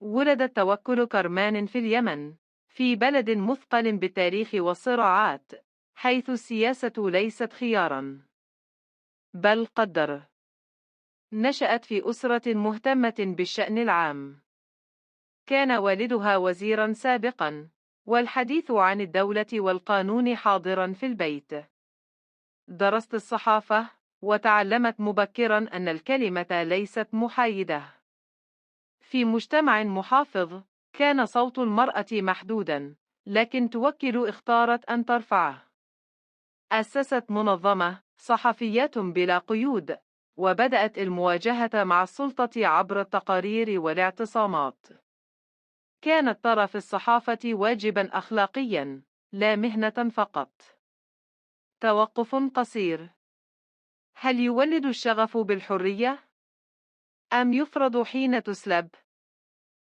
ولد توكل كرمان في اليمن، في بلد مثقل بالتاريخ والصراعات، حيث السياسة ليست خياراً بل قدر. نشأت في أسرة مهتمة بالشأن العام. كان والدها وزيراً سابقاً، والحديث عن الدولة والقانون حاضراً في البيت. درست الصحافة، وتعلمت مبكراً أن الكلمة ليست محايدة. في مجتمع محافظ، كان صوت المرأة محدوداً، لكن توكل اختارت أن ترفعه. أسست منظمة صحفيات بلا قيود، وبدأت المواجهة مع السلطة عبر التقارير والاعتصامات. كانت ترى في الصحافة واجباً أخلاقياً، لا مهنة فقط. توقف قصير. هل يولد الشغف بالحرية؟ أم يفرض حين تسلب؟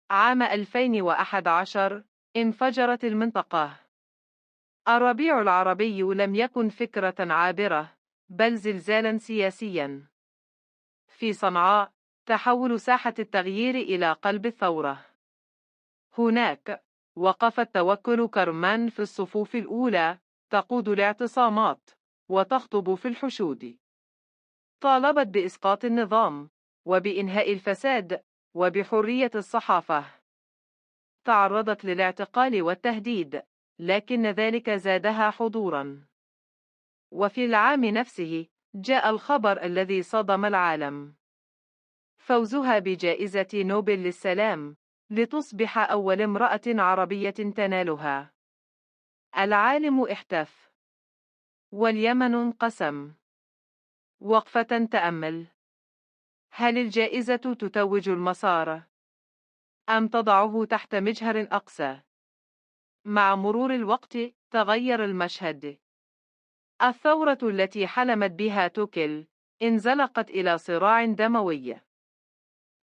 عام 2011 انفجرت المنطقة. الربيع العربي لم يكن فكرة عابرة، بل زلزالا سياسيا. في صنعاء، تحول ساحة التغيير إلى قلب الثورة. هناك وقفت توكل كرمان في الصفوف الأولى، تقود الاعتصامات وتخطب في الحشود. طالبت بإسقاط النظام، وبإنهاء الفساد، وبحرية الصحافة. تعرضت للاعتقال والتهديد، لكن ذلك زادها حضوراً. وفي العام نفسه جاء الخبر الذي صدم العالم: فوزها بجائزة نوبل للسلام، لتصبح أول امرأة عربية تنالها. العالم احتف، واليمن انقسم. وقفة تأمل. هل الجائزة تتوج المسار، أم تضعه تحت مجهر أقسى؟ مع مرور الوقت تغير المشهد. الثورة التي حلمت بها توكل انزلقت إلى صراع دموي.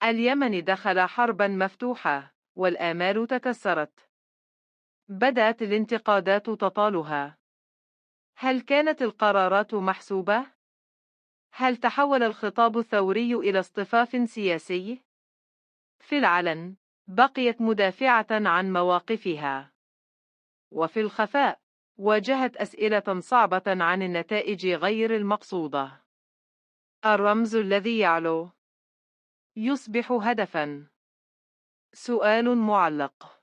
اليمن دخل حربا مفتوحة، والآمال تكسرت. بدأت الانتقادات تطالها. هل كانت القرارات محسوبة؟ هل تحول الخطاب الثوري إلى اصطفاف سياسي؟ في العلن بقيت مدافعة عن مواقفها، وفي الخفاء واجهت أسئلة صعبة عن النتائج غير المقصودة. الرمز الذي يعلو يصبح هدفاً. سؤال معلق: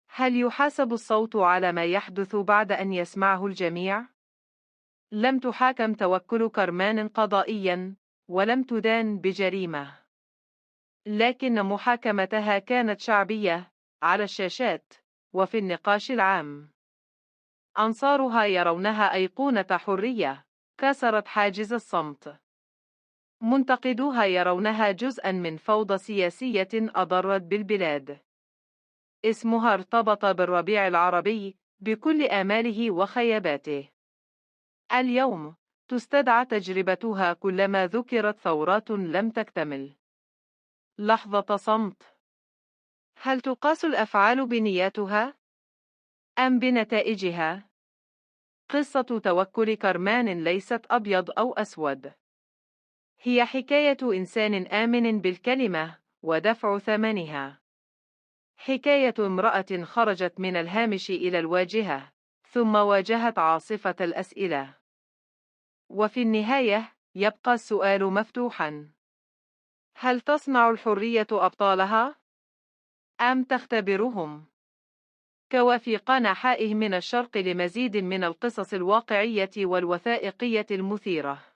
هل يحاسب الصوت على ما يحدث بعد أن يسمعه الجميع؟ لم تحاكم توكل كرمان قضائياً، ولم تدان بجريمة، لكن محاكمتها كانت شعبية، على الشاشات وفي النقاش العام. أنصارها يرونها أيقونة حرية، كسرت حاجز الصمت. منتقدوها يرونها جزءاً من فوضى سياسية أضرت بالبلاد. اسمها ارتبط بالربيع العربي بكل آماله وخيباته. اليوم تستدعى تجربتها كلما ذكرت ثورات لم تكتمل. لحظة صمت. هل تقاس الأفعال بنياتها، أم بنتائجها؟ قصة توكل كرمان ليست أبيض أو أسود. هي حكاية إنسان آمن بالكلمة ودفع ثمنها. حكاية امرأة خرجت من الهامش إلى الواجهة، ثم واجهت عاصفة الأسئلة. وفي النهاية يبقى السؤال مفتوحاً: هل تصنع الحرية أبطالها، أم تختبرهم؟ كوافي حائه من الشرق لمزيد من القصص الواقعية والوثائقية المثيرة.